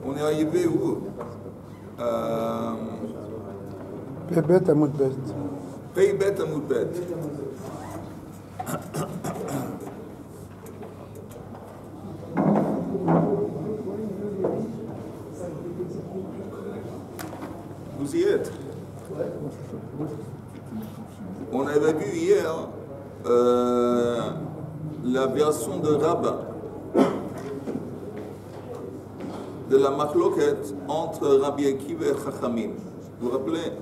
On est arrivé où? Pebet Amud Bet. Pebet Amud Bet. Vous y êtes? On avait vu hier la version de Rabbah de la machloket entre Rabbi Akiva et Chachamim. Vous vous rappelez?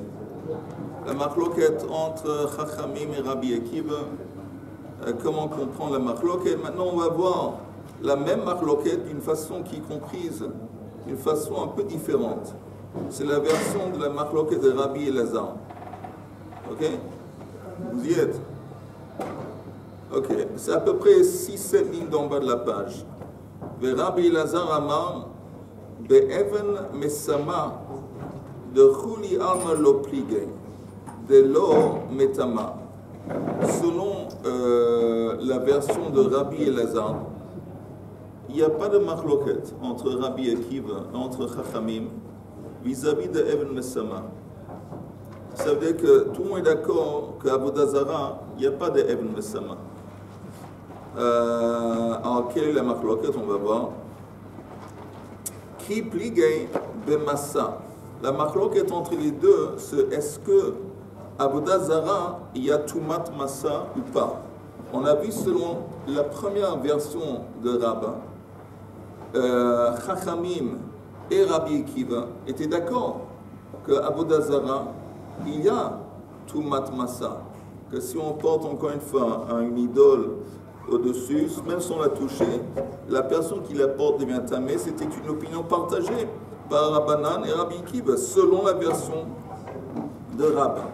La machloket entre Chachamim et Rabbi Akiva. Comment comprendre la machloket? Maintenant, on va voir la même machloket d'une façon qui est comprise d'une façon un peu différente. C'est la version de la machloket de Rabbi Elazar. Ok? Vous y êtes? Ok. C'est à peu près 6-7 lignes d'en bas de la page. Rabbi Elazar Amar Be'even Mesama de Chuli Alma Lo Plige de Lo Metama. Selon la version de Rabbi Elazar, il n'y a pas de machloket entre Rabbi Akiva et entre Chachamim vis-à-vis de Even Mesama. Ça veut dire que tout le monde est d'accord qu'à Avodah Zara, il n'y a pas de Even Mesama. Alors, quelle est la machloket? On va voir. Qui pligay bemassa. La machloket entre les deux, c'est est-ce que Avodah Zara, il y a Tumat Massa ou pas? On a vu selon la première version de Rabbah, Chachamim et Rabbi Akiva étaient d'accord que Avodah Zara, il y a Tumat Massa, que si on porte encore une fois une idole au-dessus, même sans la toucher, la personne qui la porte devient tamée. C'était une opinion partagée par Rabbanan et Rabbi Akiva, selon la version de Rabbah.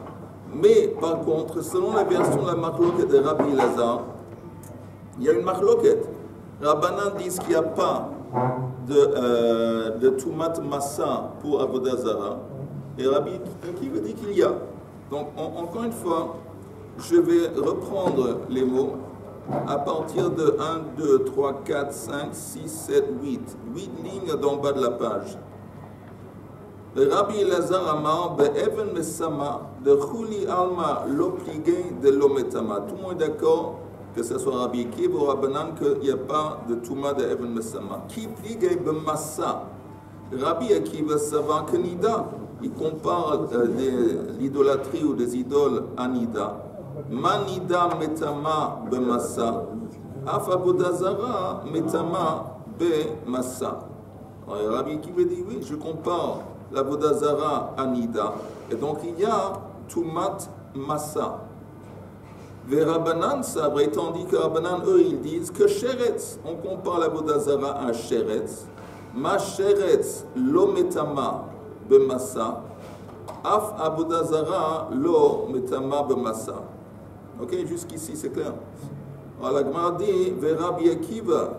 Mais par contre, selon la version de la machloket de Rabbi Elazar, il y a une machloket. Rabbanan disent qu'il n'y a pas de Tumat Massa pour Avodah Zara, et Rabbi Akiva dit qu'il y a. Donc, encore une fois, je vais reprendre les mots à partir de 1, 2, 3, 4, 5, 6, 7, 8. 8 lignes d'en bas de la page. Rabbi Elazar Amar Be'even Mesama de Chuli Alma Lo Plige de Lo Metama. Tout le monde est d'accord, que ce soit Rabbi Akiva ou Rabbanan, qu'il n'y a pas de Touma de Even Mesama. Qui Plige Bemassa. Rabbi Akiva savant que Nida, il compare l'idolâtrie ou des idoles à Nida. Manida Metama Bemassa. Af Avodah Zara Metama Bemassa. Rabbi Akiva dit oui, je compare l'Avodah Zara à Nida. Et donc il y a Tumat Massa. Ve Rabbanan Sabre, tandis que Rabbanan, eux, ils disent que Sheretz, on compare l'Avodah Zara à Sheretz. Ma Sheretz lo metama bemassa. Af Avodah Zara lo metama bemassa. Ok, jusqu'ici c'est clair. Alors la Gemara dit, Ve Rabbi Akiva,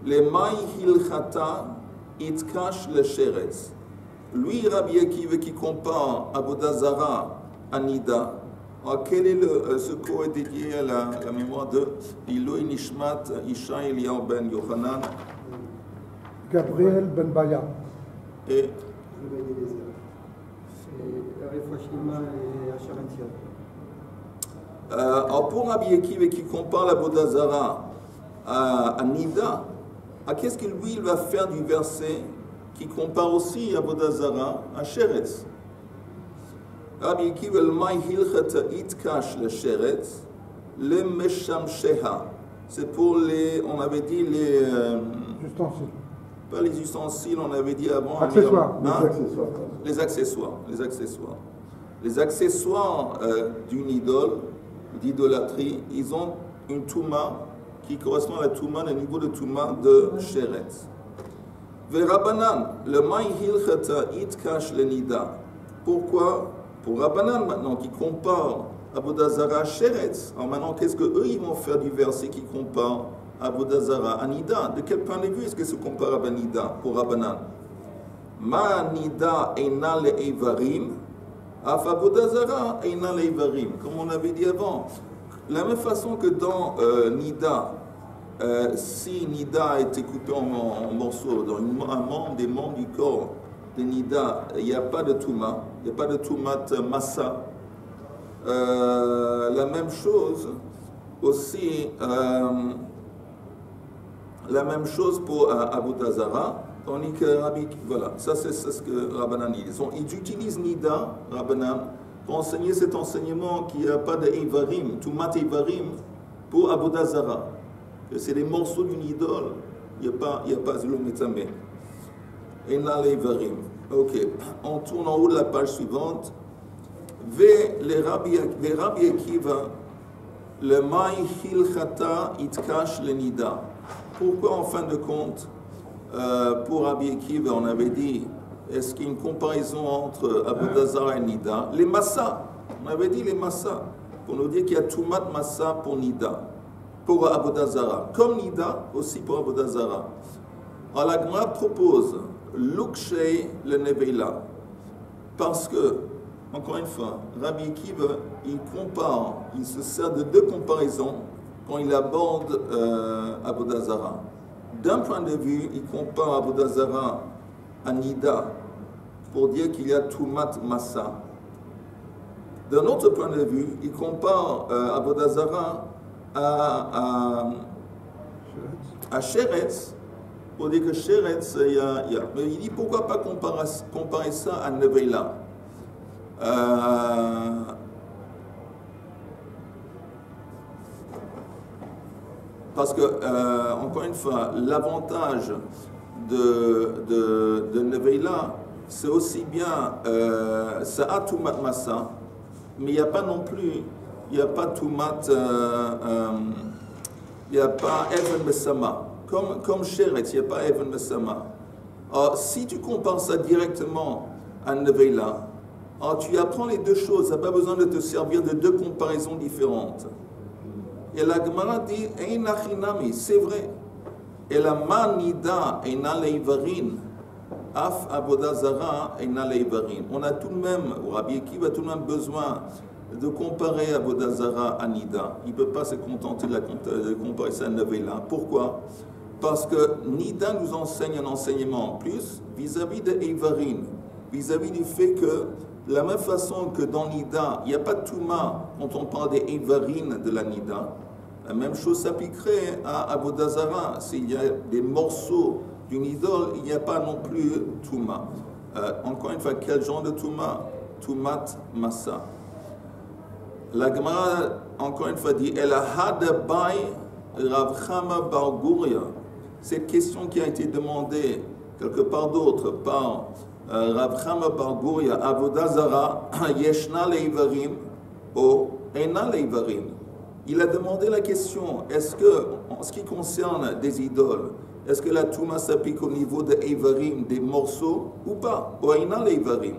le mai hilchata itkash le Sheretz. Lui, Rabbi Akiva, qui compare Avodah Zara à Nida. Alors, quel est ce cours est dédié à la mémoire de Ilui Nishmat Isha Eliyahu ben Yochanan Gabriel Ben Baya. Et alors pour Rabbi Akiva qui compare l'Avodah Zara à Nida, qu'est-ce que lui il va faire du verset qui compare aussi Avodah Zara à Sheretz? Rabbi Akiva le mai hilchata itkash le Sheretz le meshamsheha. C'est pour les, on avait dit les ustensiles. Pas les ustensiles, on avait dit avant. Accessoires. Hein? Les accessoires. Les accessoires. Les accessoires d'une idole, d'idolâtrie, ils ont une touma qui correspond à la touma, le niveau de touma de Sheretz. Rabbanan, le mai hilchata itkash le nida. Pourquoi? Pour Rabbanan maintenant, qui compare Avodah Zara à Sheretz. Alors maintenant, qu'est-ce qu'eux ils vont faire du verset qui compare Avodah Zara à Nida? De quel point de vue est-ce que c'est comparable à Nida pour Rabbanan? Ma Nida eina le Eivarim, af Avodah Zara eina le Eivarim. Comme on avait dit avant, la même façon que dans Nida, si Nida est coupé en morceaux dans des membres du corps de Nida, il n'y a pas de Touma, il n'y a pas de Toumat Massa. La même chose aussi, la même chose pour Avodah Zara, tandis que voilà, ça c'est ce que Rabbanan dit. Ils utilisent Nida, Rabbanan, pour enseigner cet enseignement qu'il n'y a pas de Eivarim, Toumat Eivarim pour Avodah Zara. C'est des morceaux d'une idole, il n'y a pas Zilum Metameh. Et là les Eivarim. Ok, on tourne en haut de la page suivante. Les Rabbi Akiva, le Maï Hilchata Itkash le Nida. Pourquoi en fin de compte, pour Rabbi Akiva, on avait dit, est-ce qu'il y a une comparaison entre Avodah Zara et Nida? Les Massa, on avait dit les Massa, pour nous dire qu'il y a Toumat Massa pour Nida, pour Avodah Zara, comme Nida aussi pour Avodah Zara. Alors la Gemara propose Lukshei le Neveila, parce que, encore une fois, Rabbi Akiva, il se sert de deux comparaisons quand il aborde Avodah Zara. D'un point de vue, il compare Avodah Zara à Nida pour dire qu'il y a Toumat Massa. D'un autre point de vue, il compare Avodah Zara à Sheretz pour dire que Sheretz, il y a. Mais il dit pourquoi pas comparer ça à Neveila. Parce que, encore une fois, l'avantage de Neveila, c'est aussi bien, ça a Toumat Massa, mais il n'y a pas non plus, il n'y a pas Toumat, il n'y a pas Even Besama. Comme Sheretz, il n'y a pas Even Besama. Alors, si tu compares ça directement à Neveila, alors tu apprends les deux choses, tu n'as pas besoin de te servir de deux comparaisons différentes. Et la Gemara dit, c'est vrai. Et la manida eina leivarin, af avodah zara eina leivarin. On a tout de même, Rabbi Akiva a tout de même besoin de comparer avodah zara à Nida. Il ne peut pas se contenter de comparer ça à Neveila. Pourquoi? Parce que Nida nous enseigne un enseignement en plus vis-à-vis de Eivarin, vis-à-vis du fait que de la même façon que dans Nida, il n'y a pas de Touma quand on parle des Eivarin de la Nida. La même chose s'appliquerait à Avodah Zara. S'il y a des morceaux d'une idole, il n'y a pas non plus Touma. Encore une fois, quel genre de Touma? Toumat Massa. La Gemara, encore une fois, dit El Hadabai Rav Chama bar Guria. Cette question qui a été demandée quelque part d'autre par Rav Chama bar Guria, Avodah Zara, Yeshna leivarim ou Eina leivarim. Il a demandé la question, est-ce que, en ce qui concerne des idoles, est-ce que la Touma s'applique au niveau de Eivarim, des morceaux, ou pas? Ou Eina leivarim.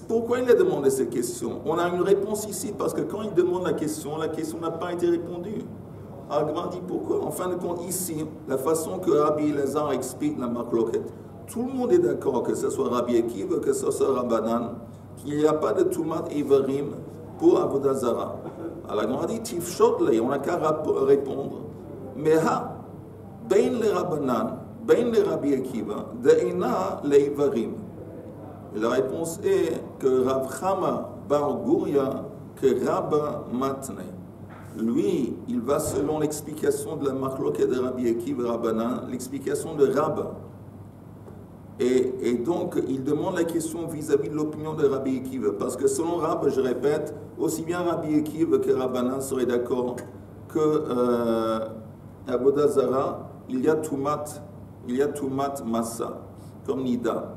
Pourquoi il a demandé cette question? On a une réponse ici, parce que quand il demande la question n'a pas été répondue. Agma dit pourquoi? En fin de compte, ici, la façon que Rabbi Elazar explique la marloquette, tout le monde est d'accord, que ce soit Rabbi Akiva, que ce soit Rabbanan, qu'il n'y a pas de Toumat Eivarim pour Avodah Zara. Alors, on a dit, on n'a qu'à répondre. Mais ben le Rabbanan, ben le Rabbi Akiva, de'ina leivarim. Et la réponse est que Rav Chama bar Guria, que Rabba matne. Lui, il va selon l'explication de la marloquette de Rabbi Akiva Rabbanan, l'explication de Rabba. Et donc, il demande la question vis-à-vis de l'opinion de Rabbi Akiva. Parce que selon Rabba, je répète, aussi bien Rabbi Akiva que Rabbanan seraient d'accord que Avodah Zara, il y a Toumat Massa, comme Nida.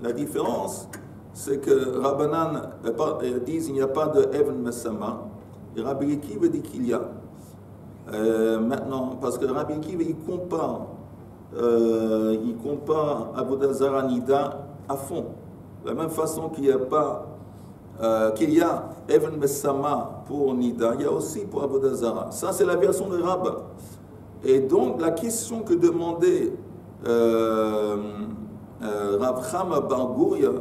La différence, c'est que Rabbanan disent qu'il n'y a pas de Even Mesama, et Rabbi Akiva dit qu'il y a. Maintenant, parce que Rabbi Akiva, il compare Avodah Zara Nida à fond. De la même façon qu'il y a Even Mesama pour Nida, il y a aussi pour Avodah Zara. Ça, c'est la version de Rabba. Et donc, la question que demandait Rav Chama bar Guria,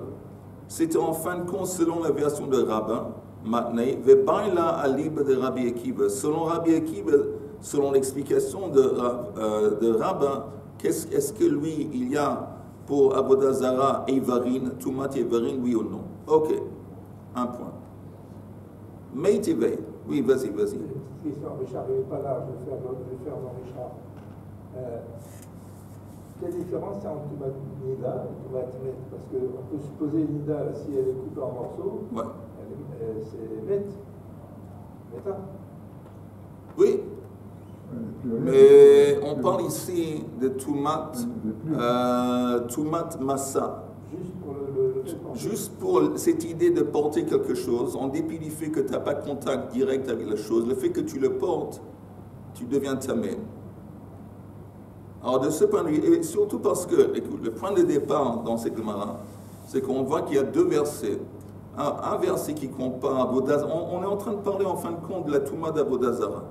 c'était en fin de compte, selon la version de Rabba, Matnei, Vebaila Alib de Rabbi Akiva. Selon Rabbi Akiva, selon l'explication de Rabbin, est-ce que lui, il y a pour Avodah Zara Eivarin, Tumat Eivarin, oui ou non? Ok, un point. Meïtive, oui, vas-y. Question, Richard, il n'est pas là, je vais faire dans Richard. Quelle différence il y a entre Tumat Nida et Tumat Met? Parce qu'on peut supposer Nida, si elle est coupée en morceaux, ouais. C'est Met. Meta. Oui. Mais on parle ici de Tumat Massa. Juste pour cette idée de porter quelque chose, en dépit du fait que tu n'as pas de contact direct avec la chose, le fait que tu le portes, tu deviens tamé. Alors de ce point de vue, et surtout parce que, écoute, le point de départ dans ces Gemara, c'est qu'on voit qu'il y a deux versets. Un verset qui compare Avodah Zara. On est en train de parler en fin de compte de la Touma d'Avodah Zara.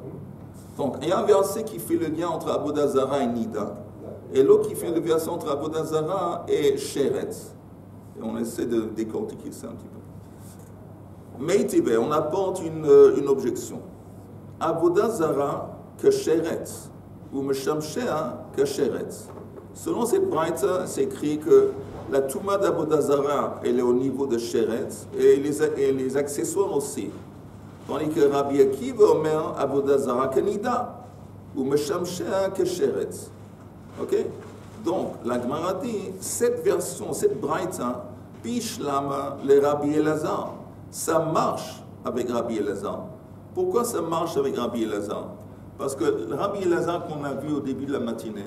Donc, il y a un verset qui fait le lien entre Avodah Zara et Nida. Et l'autre qui fait le verset entre Avodah Zara et Sheretz. Et on essaie de décortiquer ça un petit peu. Mais on apporte une objection. Avodah Zara que Sheretz, ou Meshamshea que Sheretz. Selon cette braïta, c'est écrit que la Touma d'Avodah Zara, elle est au niveau de Sheretz, et les accessoires aussi. Tandis que Rabbi Akiva omer Avodah Zara que Nida, ou Meshamshea que Sheretz. Ok? Donc, la Gemara dit, cette version, cette braïta, Pishlama le Rabbi Elazar. Ça marche avec Rabbi Elazar. Pourquoi ça marche avec Rabbi Elazar? Parce que le Rabbi Elazar qu'on a vu au début de la matinée,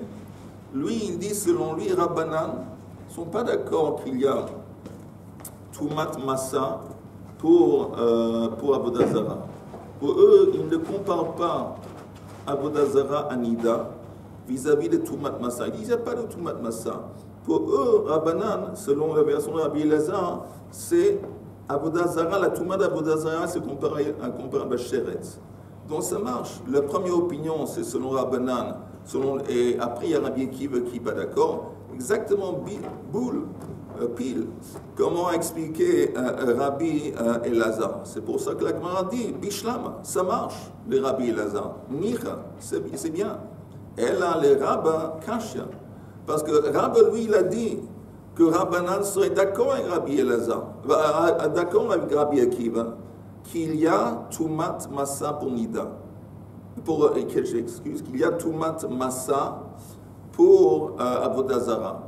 lui, il dit, selon lui, Rabbanan ne sont pas d'accord qu'il y a Tumat Massa pour Avodah Zara. Pour eux, ils ne comparent pas Avodah Zara à Nida vis-à-vis de Tumat Massa. Ils disent, il n'y a pas de Tumat Massa. Pour eux, Rabbanan, selon la version de Rabbi Elazar, c'est Avodah Zara, la Touma d'Avodah Zara, c'est comparable à Sheretz. Donc ça marche. La première opinion, c'est selon Rabbanan, et après il y a Rabbi Akiva qui n'est pas d'accord. Exactement, pile. Comment expliquer Rabbi Elazar? C'est pour ça que la Gemara dit, Bishlam, ça marche, les Rabbi Elazar. Nicha, c'est bien. Elle a les rabbins Kashya. Parce que Rabbi, lui, il a dit que Rabbanan serait d'accord avec Rabbi Elazar, d'accord avec Rabbi Akiva, qu'il y a Tumat Massa pour Nida. Qu'il y a Tumat Massa pour Avodah Zara.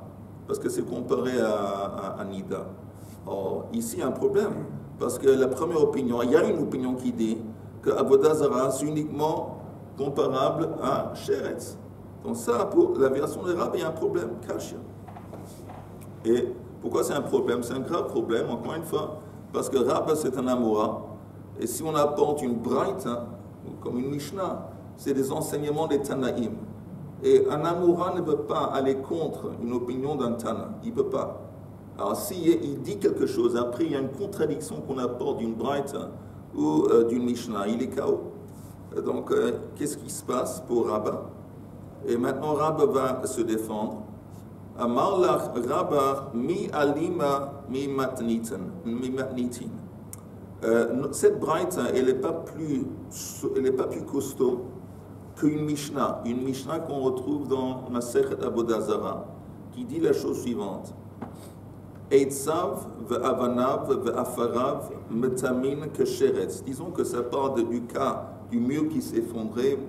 Parce que c'est comparé à Nida. Or, ici, il y a un problème. Parce que la première opinion, il y a une opinion qui dit que Avodah Zara, c'est uniquement comparable à Sheretz. Donc ça, pour la version de Rabbi, il y a un problème, Kashya. Et pourquoi c'est un problème? C'est un grave problème, encore une fois, parce que Rabbi, c'est un Amora. Et si on apporte une braïta, comme une Mishnah, c'est des enseignements des Tanaïm. Et un Amora ne peut pas aller contre une opinion d'un Tana. Il ne peut pas. Alors s'il dit quelque chose, après il y a une contradiction qu'on apporte d'une braïta ou d'une Mishnah, il est KO. Donc qu'est-ce qui se passe pour Rabbi? Et maintenant, Rabba va se défendre. Amar lach Rabba mi alima mi matnitin. Cette braïta, elle n'est pas plus costaud qu'une Mishnah. Une Mishnah qu'on retrouve dans Masechet Avodah Zara, qui dit la chose suivante. Eitzav ve'avanav ve'afarav metamin kesheretz. Disons que ça part du cas du mur qui s'est effondré,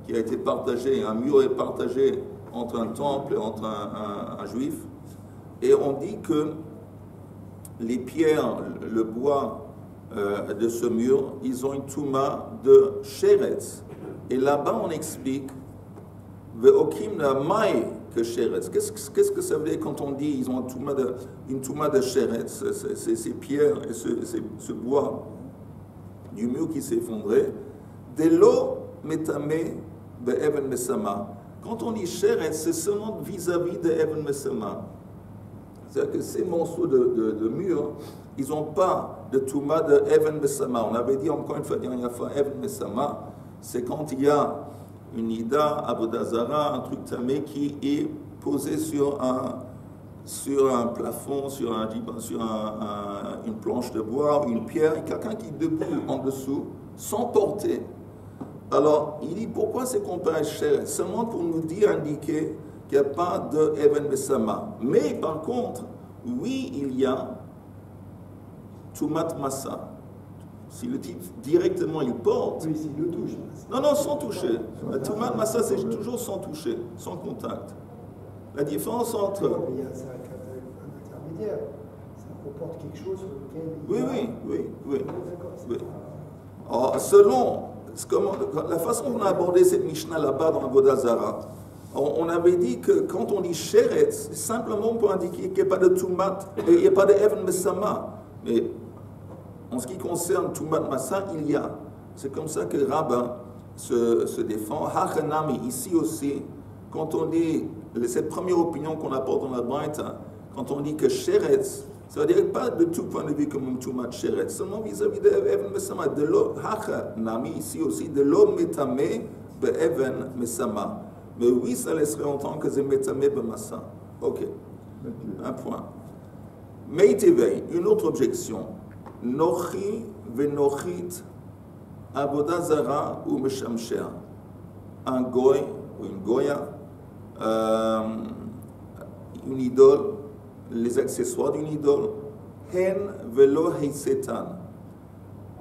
qui a été partagé, un mur est partagé entre un temple et entre un juif, et on dit que les pierres, le bois de ce mur, ils ont une touma de Sheretz. Et là-bas, on explique Ve'okim na mai que Sheretz. Qu'est-ce que ça veut dire quand on dit ils ont une touma de Sheretz, ces pierres et ce bois du mur qui s'est effondré, de l'eau métamé Even Mesama. Quand on dit Sheretz, c'est seulement vis-à-vis de Even Mesama. C'est-à-dire que ces morceaux de mur, ils n'ont pas de Touma de Even Mesama. On avait dit encore une fois, dernière fois, Even Mesama, c'est quand il y a une Ida, Avodah Zara, un truc tamé qui est posé sur un plafond, sur une planche de bois, une pierre, et quelqu'un qui est debout en dessous, sans porter. Alors, il dit pourquoi c'est comparé à Sheretz? Seulement pour nous dire, indiquer qu'il n'y a pas de Even Besama. Mais par contre, oui, il y a Tumat Massa. Si le type directement il porte. Oui, s'il le touche. Non, sans toucher. Tumat Massa, c'est toujours sans toucher, sans contact. La différence entre. Il y a un intermédiaire. Ça comporte quelque chose sur lequel. Oui. Alors, selon la façon dont on a abordé cette Mishnah là-bas dans Avodah Zarah, on avait dit que quand on dit Sheretz, c'est simplement pour indiquer qu'il n'y a pas de Tumat, il n'y a pas de Even Mesama. Mais en ce qui concerne Tumat Massa, il y a. C'est comme ça que Rabbin se défend. Hachanami, ici aussi, quand on dit, cette première opinion qu'on apporte dans la Braïta, quand on dit que Sheretz, ça veut dire pas de tout point de vue comme Tumat Sheretz, seulement vis-à-vis de Even Mesama. De l'eau, Hachanami, ici aussi, de l'eau métamé, be Even Mesama. Mais oui, ça laisserait entendre que c'est Metamé Bemassa. Ok. Un point. Meitevei, une autre objection. Nochi venochit avodah zara ou meshamsher. Un goy ou une goya, une idole, les accessoires d'une idole. Hen velo heisetan.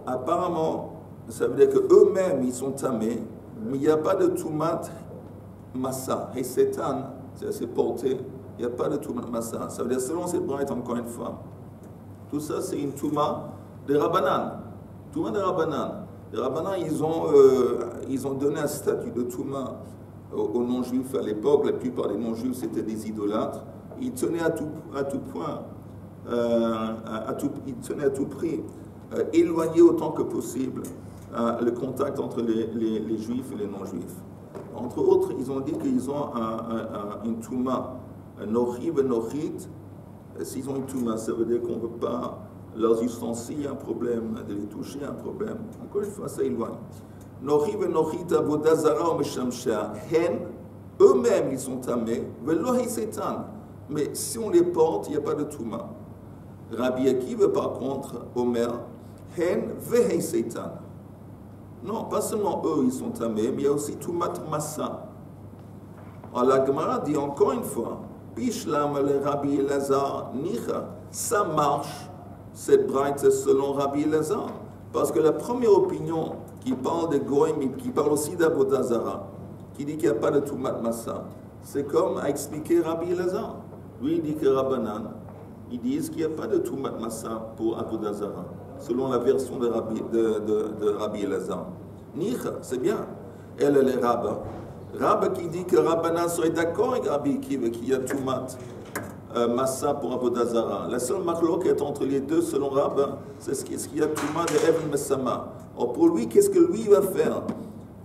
Apparemment, ça veut dire qu'eux-mêmes, ils sont tamés, mais il n'y a pas de tumat Massa, et Satan, c'est porté, il n'y a pas de Touma Massa. Ça veut dire, selon cette braïta, encore une fois, tout ça c'est une Touma de Rabbanan. Touma de Rabbanan. Les Rabbanan, ils ont donné un statut de Touma aux non-juifs à l'époque. La plupart des non-juifs c'était des idolâtres. Ils tenaient à tout point, ils tenaient à tout prix, éloigner autant que possible le contact entre les juifs et les non-juifs. Entre autres, ils ont dit qu'ils ont une touma, un nochi venochit. S'ils ont une touma, ça veut dire qu'on ne veut pas leurs ustensiles, un problème, de les toucher, un problème. Encore une fois, ça éloigne. Nochi venochit avodah zara ou meshamsher. Hen, eux-mêmes, ils sont tamés. Velo heisetan. Mais si on les porte, il n'y a pas de touma. Rabbi Akiva, par contre, Omer, hen veheisetan. Non, pas seulement eux, ils sont tamés, mais il y a aussi Tumat Massa. Alors la Gemara dit encore une fois, Bishlam le Rabbi Elazar Nicha, ça marche, cette braïta selon Rabbi Elazar. Parce que la première opinion qui parle de Goïm, qui parle aussi d'Avodah Zara, qui dit qu'il n'y a pas de Tumat Massa, c'est comme a expliqué Rabbi Elazar. Lui, il dit que Rabbanan, ils disent qu'il n'y a pas de Tumat Massa pour Avodah Zara, selon la version de Rabbi Elazar. Nicha, c'est bien. Elle est Rabba. Rabba qui dit que Rabbanan serait d'accord avec Rabbi Akiva qu'il y a Tumat Massa pour Avodah Zara. La seule marloquette entre les deux, selon Rabba, c'est ce qu'il y a Tumat de Even Mesama. Or pour lui, qu'est-ce que lui va faire?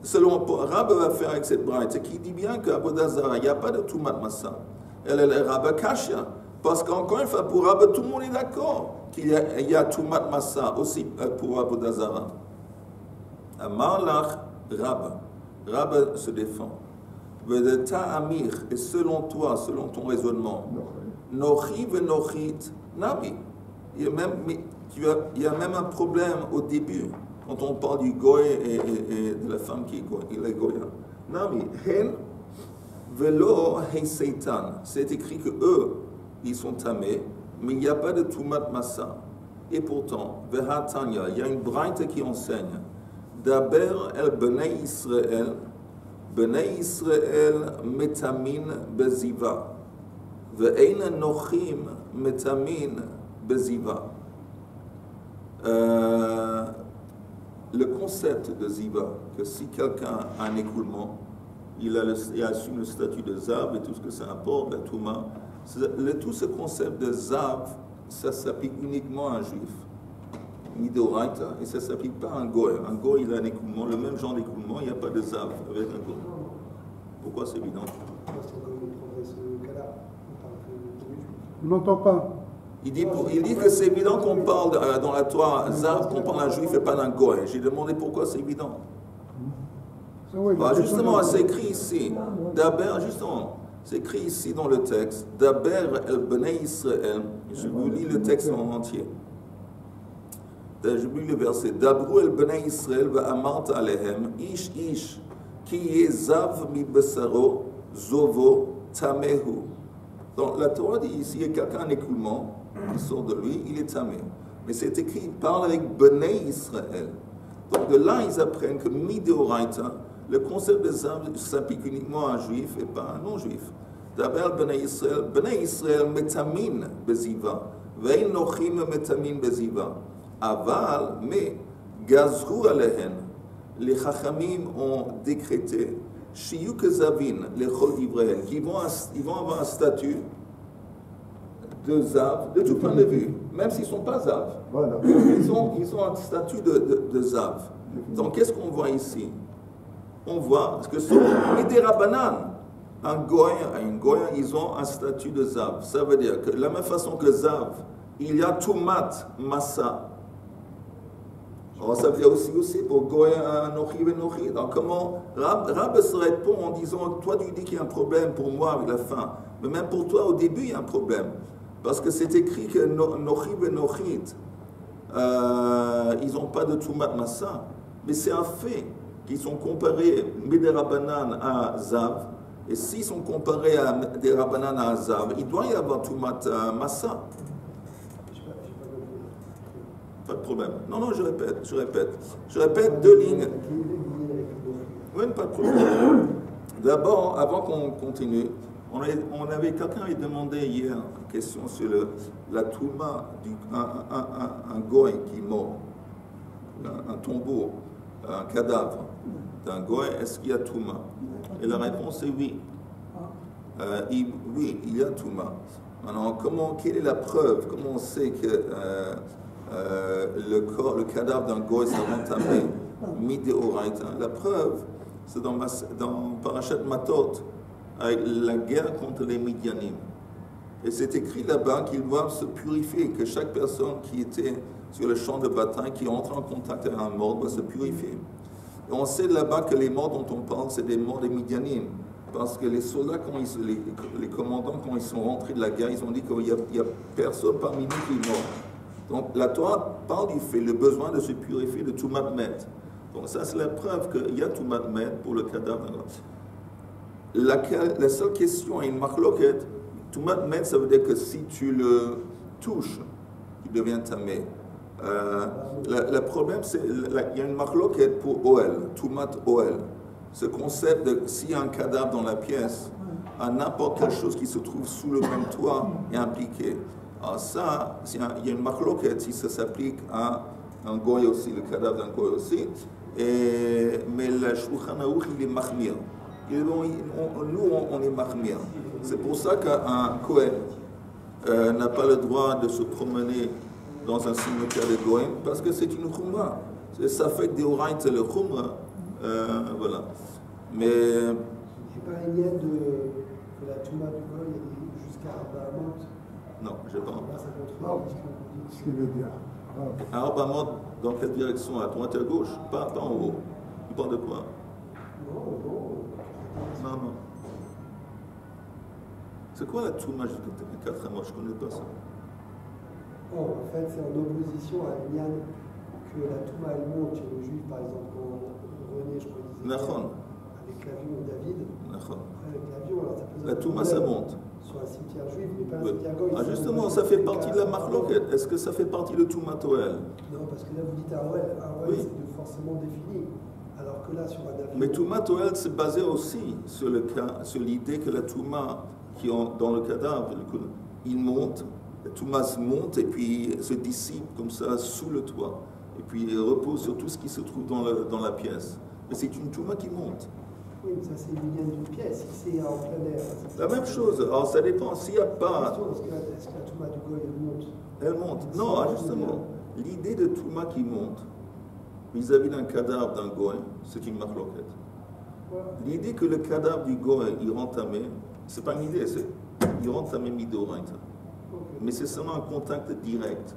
Selon Rabba va faire avec cette braïta, c'est qu'il dit bien qu'à Avodah Zara, il n'y a pas de Tumat Massa. Elle est Rabba Kashya. Parce qu'encore une fois, pour Rabba, tout le monde est d'accord qu'il y a Tumat Massa aussi pour Avodah Zara. Amarlach Rabba. Rabba se défend. Vedeta Amir, et selon toi, selon ton raisonnement, Nochi venochit Nabi. Il y a même un problème au début, quand on parle du goy et de la femme qui est goya. Nabi, hen velo heisetan. C'est écrit que eux, ils sont tamés, mais il n'y a pas de Tumat Massa. Et pourtant, Vehatanya, il y a une braïta qui enseigne. Daber el Bnei Israël metamin beziva, ve'ein nochim metamin beziva. Le concept de ziva, que si quelqu'un a un écoulement, il assume le statut de zav et tout ce que ça apporte, la touma. Tout ce concept de zav, ça s'applique uniquement à un juif. Midoraita, et ça ne s'applique pas à un goy. Un goy, il a un écoulement, le même genre d'écoulement, il n'y a pas de zav avec un goy. Pourquoi c'est évident? On n'entend pas. Il dit que c'est évident qu'on parle dans la Torah zav, qu'on parle d'un juif et pas d'un goy. J'ai demandé pourquoi c'est évident. Justement, c'est écrit ici. D'abord, justement, c'est écrit ici dans le texte. Daber el Bnei Israël. Je vous lis le texte en entier. J'oublie le verset. Dabru el bnei Israël ve'amart alehem, ish ish, ki yezav mi besaro, zovo, tamehu. Donc la Torah dit ici, il y a quelqu'un en écoulement qui sort de lui, il est tamé. Mais c'est écrit, il parle avec bnei Israël. Donc de là, ils apprennent que mideoraita, le concept de zav s'applique uniquement à un juif et pas à un non-juif. D'abord, bnei Israël metamin beziva, ve'in nochim metamin beziva. Aval, mais, gazrou alehen, les chachamim ont décrété, shiyu kezavin, les chol d'Ivraël, qu'ils vont avoir un statut de zav, de tout point de vue, même s'ils ne sont pas zav. Voilà. Ils ont un statut de zav. Donc, qu'est-ce qu'on voit ici? On voit que sur Miderabanan, un goy, ils ont un statut de zav. Ça veut dire que de la même façon que zav, il y a tumat massa. Alors, ça veut dire aussi pour goy nochi et nochi. Donc, comment Rab se répond en disant, toi tu dis qu'il y a un problème pour moi avec la fin, mais même pour toi au début il y a un problème. Parce que c'est écrit que nochi et nochit, ils n'ont pas de tumat massa. Mais c'est un fait qu'ils sont comparés Miderabanan à zav. Et s'ils sont comparés à des Rabbanan à Zav, il doit y avoir Tumat Massa. Pas de problème. Non, je répète 2 lignes. Oui, pas de problème. D'abord, avant qu'on continue, quelqu'un avait demandé hier une question sur la Touma, un goy qui est mort, un tombeau, un cadavre d'un goy, est-ce qu'il y a Touma? Et la réponse est oui. Oui, il y a Touma. Alors, quelle est la preuve? Comment on sait que le cadavre d'un goy s'est entamé midéoraita? La preuve, c'est dans Parashat Matot, avec la guerre contre les Midianim. Et c'est écrit là-bas qu'ils doivent se purifier, que chaque personne qui était sur le champ de bataille, qui entre en contact avec un mort, doit se purifier. Et on sait là-bas que les morts dont on parle, c'est des morts des Midianim. Parce que les soldats, les commandants, quand ils sont rentrés de la guerre, ils ont dit qu'il n'y a personne parmi nous qui est mort. Donc la Torah parle du fait, le besoin de se purifier de Tumat Met. Donc ça, c'est la preuve qu'il y a Tumat Met pour le cadavre. La seule question est une marloquette. Tumat Met, ça veut dire que si tu le touches, il devient tamé. Le problème, c'est il y a une marloquette pour OL, Tumat OL. Ce concept de s'il y a un cadavre dans la pièce, à n'importe quelle chose qui se trouve sous le même toit est impliqué. Alors ça, il y a une marloquette si ça s'applique à un goy aussi, le cadavre d'un goy aussi. Mais le Shulchan Aruch, il est mahmir. Nous, on est mahmir. C'est pour ça qu'un Kohen n'a pas le droit de se promener dans un cimetière de Goïm, parce que c'est une Khumra. Ça fait que des oraïtes, c'est le Khumra. Voilà. Mais. Il n'y a pas un lien de la Touma du Goy jusqu'à Arba-Amot? Non, je ne sais pas. Ce qu'il veut dire. Arba-Amot, dans quelle direction? À droite et à gauche? Pas en haut. Tu parles de quoi? Non. C'est quoi la Touma jusqu'à 4 mois? Je ne connais pas ça. En fait, c'est en opposition à une liane que la Touma elle monte chez le juif, par exemple, quand René, je crois, disait avec l'avion David. Avec l'avion, alors ça peut la Touma, ça monte. Sur un cimetière juif, mais pas un cimetière goy. Justement, ça fait partie de la marloquette. Est-ce que ça fait partie de Touma Toel? Non, parce que là, vous dites un OL, c'est forcément défini. Alors que là, sur un avion. Mais Touma Toel, c'est basé aussi sur l'idée que la Touma, qui est dans le cadavre, il monte. La Touma monte et puis se dissipe comme ça sous le toit. Et puis il repose sur tout ce qui se trouve dans la pièce. Mais c'est une Touma qui monte. Oui, mais ça c'est une ligne d'une pièce. Si c'est en plein air. La même chose. Alors ça dépend. S'il n'y a pas. Est-ce que la Touma du Goy elle monte? Non, justement. L'idée de Touma qui monte vis-à-vis d'un cadavre d'un Goy, c'est une marloquette. L'idée que le cadavre du Goy il rentre tamé, c'est pas une idée, c'est il rentre tamé midoraita. Mais c'est seulement un contact direct.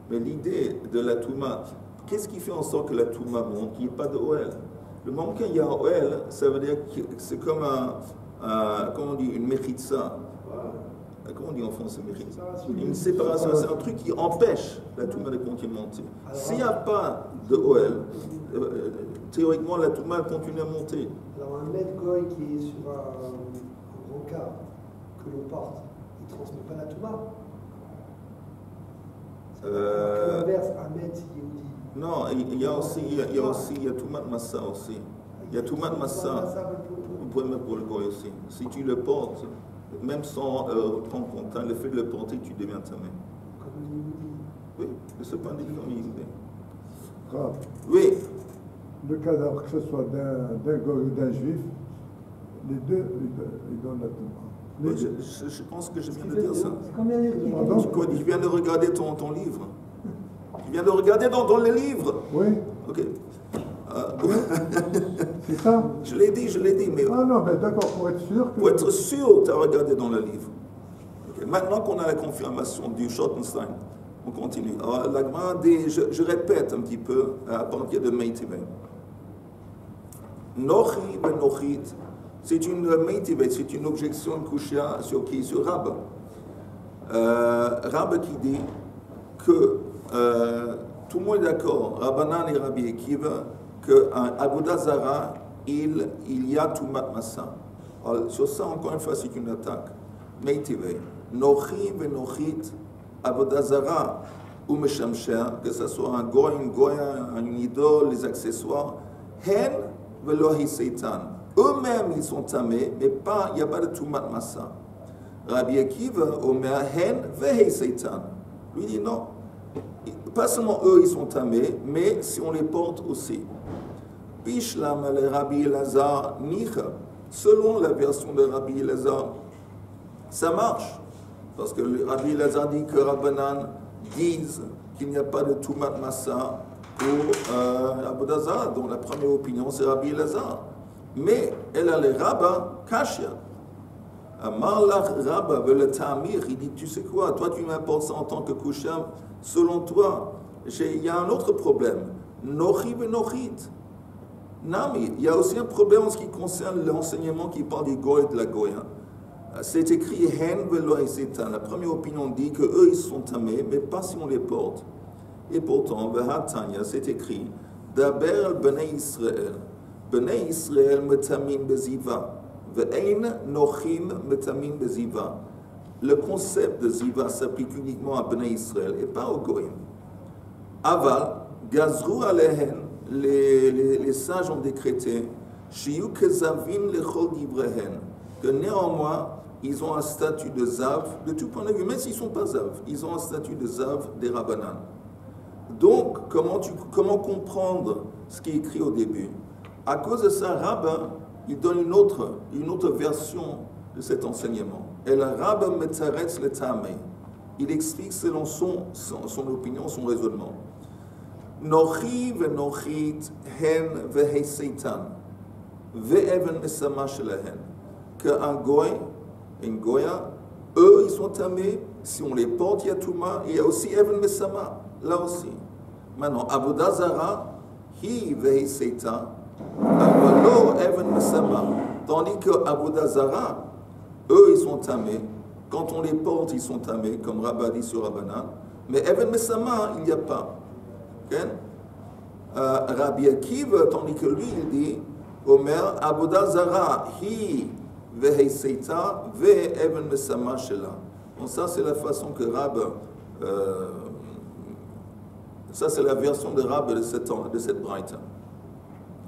Mais l'idée de la Touma, qu'est-ce qui fait en sorte que la Touma monte, qu'il n'y ait pas de OL? Le moment qu'il y a un OL, ça veut dire que c'est comme comment on dit, une mechitza. comment on dit en français, une séparation, c'est un truc qui empêche la Touma de continuer à monter. S'il n'y a pas de OL, théoriquement la Touma continue à monter. Alors un maître goy qui est sur un brancard que l'on porte, il ne transmet pas la Touma. À l'inverse, un maître Yehudi. Non, il y a Toumat Massa aussi. Il y a Toumat Massa, vous pouvez mettre pour le goy aussi. Si tu le portes, même sans prendre compte, le fait de le porter, tu deviens tamé. Comme le Yehudi. Oui, mais ce n'est pas un comme Yehudi. Grave. Oui. Le cadavre, que ce soit d'un goy ou d'un juif, les deux, ils donnent la Touma. Je pense que je viens de dire ça. Combien Je viens de regarder ton livre. Tu viens de regarder dans le livre. Oui. Ok. C'est ça? Je l'ai dit, mais... Ah non, ben d'accord, pour être sûr que... Pour être sûr, tu as regardé dans le livre. Okay. Maintenant qu'on a la confirmation du Schottenstein, on continue. Alors, la Gemara dit, je répète un petit peu à partir de Meitive. Nochi ben Nochit, c'est une Meitive, c'est une objection Kushia sur qui? Sur Rab. Rab qui dit que tout le monde est d'accord, Rabbanan et Rabbi Akiva, qu'un Avodah Zara, il y a Toumat Massa. Alors, sur ça, encore une fois, c'est une attaque. Meitive. Nochi venochit Avodah Zara ou Meshamsher, que ce soit un goy, une goya, une idole, les accessoires, hen velohi seitan. Eux-mêmes, ils sont tamés, mais il n'y a pas de Toumat Massa. Rabbi Akiva, Omer, hen vehi seitan. Lui dit non. Pas seulement eux, ils sont tamés, mais si on les porte aussi. Bishlam le Rabbi Elazar Nicha. Selon la version de Rabbi Elazar, ça marche. Parce que le Rabbi Elazar dit que Rabbanan disent qu'il n'y a pas de Toumat Massa pour Avodah Zara. Donc la première opinion, c'est Rabbi Elazar. Mais elle a les rabbins Kashia. Marlach Rabba veut le Tamir, il dit, tu sais quoi, toi tu m'importes ça en tant que Kusham, selon toi, il y a un autre problème. Nochi venochit. Non, mais il y a aussi un problème en ce qui concerne l'enseignement qui parle du Goy et de la Goya. C'est écrit Hen velohi setan. La première opinion dit que eux ils sont tamés, mais pas si on les porte. Et pourtant, Vehatanya, c'est écrit Daber bnei Israël. Bnei Israël metamin beziva. Le concept de Ziva s'applique uniquement à Bnei Israël et pas au Goïm. Aval, Gazru alehen, les sages ont décrété, Shiyu kezavin lechol divrehen, que néanmoins, ils ont un statut de Zav, de tout point de vue, même s'ils ne sont pas Zav, ils ont un statut de Zav des Rabbanan. Donc, comment comprendre ce qui est écrit au début? À cause de ça, Rabbin, il donne une autre version de cet enseignement. Et le Rabbin Metzaretz le Tamei. Il explique selon son opinion, son raisonnement. Nochi venochit hen vehei seitan ve'even mesama shelahen. Qu'un goy, une goya, eux ils sont tamés. Si on les porte, il y a Touma, et il y a aussi even mesama, là aussi. Maintenant, Avodah Zara, hi vehei seitan. Tandis que Avodah Zara, eux ils sont tamés. Quand on les porte, ils sont tamés, comme Rabba dit sur Rabbanan. Mais Even Mesama, il n'y a pas. Okay? Rabbi Akiva, tandis que lui, il dit Omer, Avodah Zara, hi vehei seita ve Even Mesama shela. Donc ça, c'est la façon que Rabba, ça c'est la version de Rabba de cette braïta.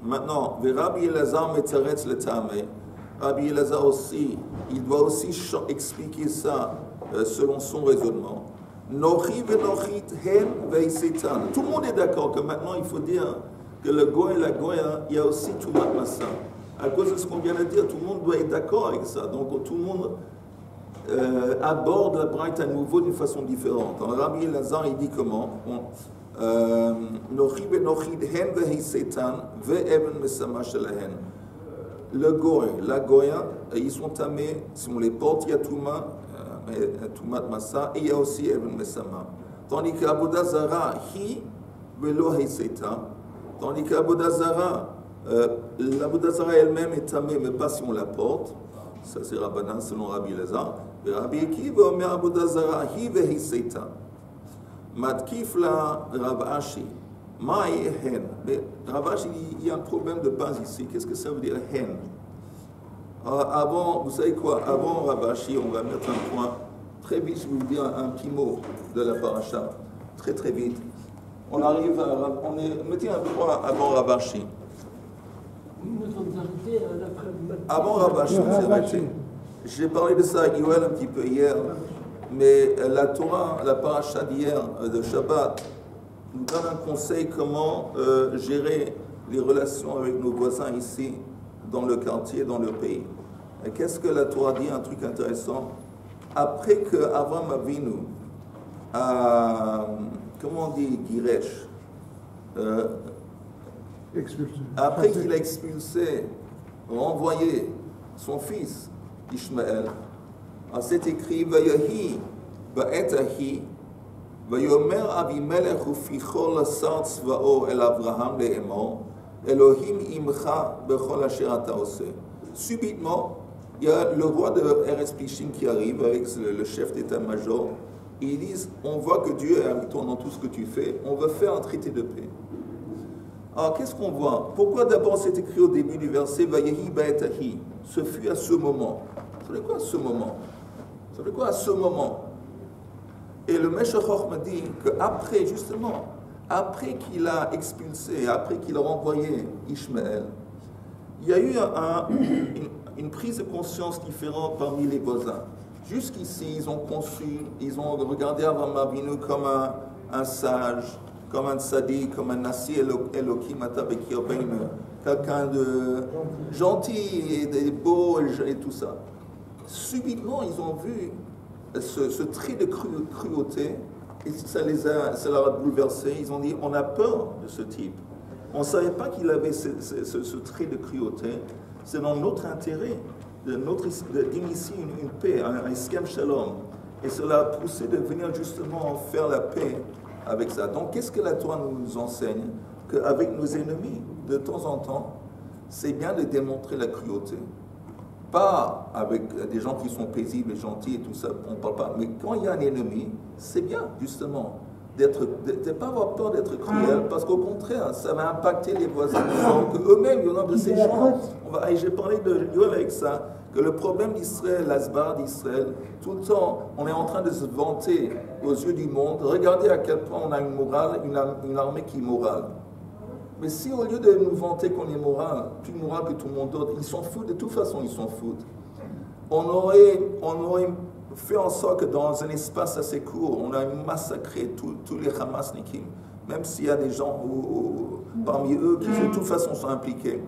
Maintenant, Rabbi Elazar Metzaretz le Tamei. Rabbi Elazar aussi, il doit aussi expliquer ça selon son raisonnement. Nochi venochit hen vei seitan. Tout le monde est d'accord que maintenant il faut dire que le goy et la goya, il y a aussi Toumat Massa. À cause de ce qu'on vient de dire, tout le monde doit être d'accord avec ça. Donc tout le monde aborde la braïta à nouveau d'une façon différente. Alors, Rabbi Elazar, il dit comment? Nochi venochit hen vei seitan ve'even mesama shelahen. Le goy, la goya, ils sont tamés, si on les porte, il y a Toumat Massa, et il y a aussi Even Mesama. Tandis qu'Avodah Zara, hi, velo heiseta. Tandis qu'Avodah Zara, l'Avodah Zara elle-même est tamée, mais pas si on la porte. Ça c'est Rabbanan selon Rabbi Elazar. Rabbi Akiva omer Avodah Zara hi vehiseta. Matkif la Rav Ashi. Maï hen. Mais Rav Ashi, il y a un problème de base ici. Qu'est-ce que ça veut dire hen? Avant, vous savez quoi? Avant Rav Ashi, on va mettre un point. Très vite, je vais vous dire un petit mot de la paracha. Très très vite. On arrive mettez un point avant Rav Ashi. Avant Rav Ashi, on s'est arrêté. J'ai parlé de ça à Yoel un petit peu hier, mais la Torah, la paracha d'hier, de Shabbat, nous donne un conseil comment gérer les relations avec nos voisins ici, dans le quartier, dans le pays. Et qu'est-ce que la Torah dit? Un truc intéressant. Après que Avraham Avinu a, comment on dit, Giresh, après qu'il a expulsé, renvoyé son fils, Ishmaël, c'est écrit Vayahi ba'etahi Vayomer Avimelech ufichol asar tzvao el Avraham le'emor Elohim imcha bechol asher ata oseh. Subitement, il y a le roi de Eretz Plishtim qui arrive avec le chef d'état-major. Ils disent, on voit que Dieu est avec toi dans tout ce que tu fais, on veut faire un traité de paix. Alors, qu'est-ce qu'on voit? Pourquoi d'abord c'est écrit au début du verset Vayehi ba'etahi? Ce fut à ce moment. Ça veut dire quoi à ce moment? Ça veut dire quoi à ce moment? Et le Meshech Chochma dit qu'après, justement, après qu'il a expulsé, après qu'il a renvoyé Ishmaël, il y a eu une prise de conscience différente parmi les voisins. Jusqu'ici, ils ont conçu, ils ont regardé Avraham Avinu comme un sage, comme un tzaddik, comme un Nasi Elohim Atabeki Rabbeinu, quelqu'un de gentil et de beau et tout ça. Subitement, ils ont vu ce trait de cruauté et ça leur a bouleversé. Ils ont dit, on a peur de ce type. On ne savait pas qu'il avait ce trait de cruauté. C'est dans notre intérêt d'initier une paix, un eskem shalom. Et cela a poussé de venir justement faire la paix avec ça. Donc, qu'est-ce que la Torah nous enseigne? Qu'avec nos ennemis, de temps en temps, c'est bien de démontrer la cruauté. Pas avec des gens qui sont paisibles et gentils et tout ça, on ne parle pas. Mais quand il y a un ennemi, c'est bien, justement, de ne pas avoir peur d'être cruel, parce qu'au contraire, ça va impacter les voisins. Donc, eux-mêmes, il y en a de ces gens. J'ai parlé de Yoel avec ça, que le problème d'Israël, l'Asbar d'Israël, tout le temps, on est en train de se vanter aux yeux du monde. Regardez à quel point on a une morale, une armée qui est morale. Mais si au lieu de nous vanter qu'on est moral, plus moral que tout le monde d'autre, ils s'en foutent, de toute façon ils s'en foutent. On aurait fait en sorte que dans un espace assez court, on a massacré tous les Hamasnikim, même s'il y a des gens parmi eux qui de toute façon sont impliqués.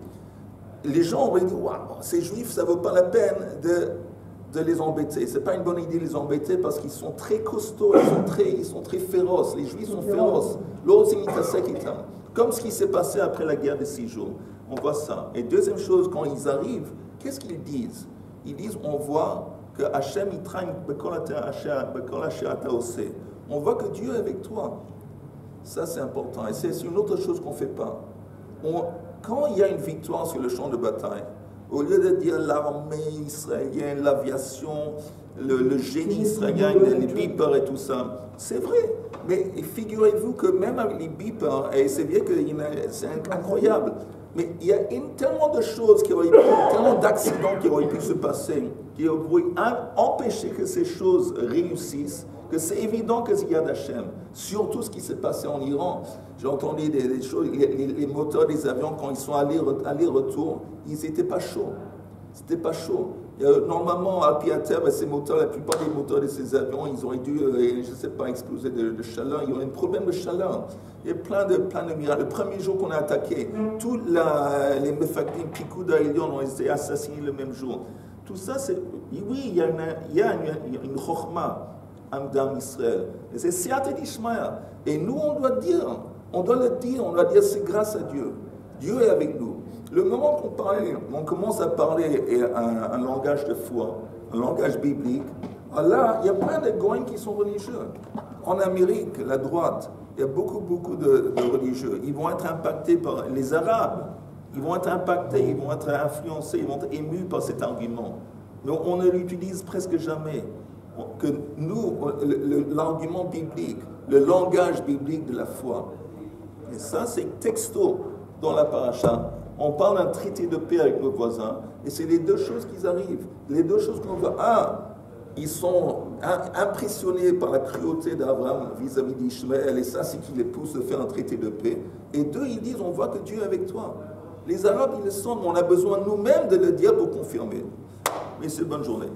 Les gens auraient dit, waouh, ces juifs, ça ne vaut pas la peine de les embêter. Ce n'est pas une bonne idée de les embêter parce qu'ils sont très costauds, ils sont très féroces. Les juifs sont féroces. Comme ce qui s'est passé après la guerre des 6 jours. On voit ça. Et deuxième chose, quand ils arrivent, qu'est-ce qu'ils disent? Ils disent, on voit que Hachem Yitraim Bekol Asher Ata Oseh. On voit que Dieu est avec toi. Ça, c'est important. Et c'est une autre chose qu'on ne fait pas. Quand il y a une victoire sur le champ de bataille, au lieu de dire l'armée israélienne, l'aviation, le génie israélien, les beepers et tout ça, c'est vrai. Mais figurez-vous que même avec les beepers, et c'est bien que c'est incroyable, mais il y a tellement de choses, tellement d'accidents qui auraient pu se passer, qui auraient empêché que ces choses réussissent, que c'est évident que c'est Yad Hashem. Surtout ce qui s'est passé en Iran. J'ai entendu des choses, les moteurs des avions, quand ils sont aller-retour, ils n'étaient pas chauds. C'était pas chaud. Normalement, à pied à terre, ces moteurs, la plupart des moteurs de ces avions, ils auraient dû, je ne sais pas, exploser de chaleur. Il y aurait un problème de chaleur. Il y a plein de miracles. Le premier jour qu'on a attaqué, tous les Mefakdim, Pikoud Aïlion ont été assassinés le même jour. Tout ça, c'est... Oui, il y a une chokhma dans Israël. Et c'est Siyat Ishmael. Et nous, on doit le dire, on doit dire c'est grâce à Dieu. Dieu est avec nous. Le moment qu'on commence à parler un langage de foi, un langage biblique, là, il y a plein de goïms qui sont religieux. En Amérique, la droite, il y a beaucoup de religieux. Ils vont être impactés par les Arabes. Ils vont être impactés, ils vont être influencés, ils vont être émus par cet argument. mais on ne l'utilise presque jamais. Que nous, l'argument biblique, le langage biblique de la foi, et ça c'est texto dans la paracha, on parle d'un traité de paix avec nos voisins, et c'est les deux choses qui arrivent, les deux choses qu'on voit. Ils sont impressionnés par la cruauté d'Abraham vis-à-vis d'Ishmaël, et ça c'est qui les pousse de faire un traité de paix. Et deux, ils disent, on voit que Dieu est avec toi. Les Arabes, ils le sentent, mais on a besoin nous-mêmes de le dire pour confirmer. Messieurs, bonne journée.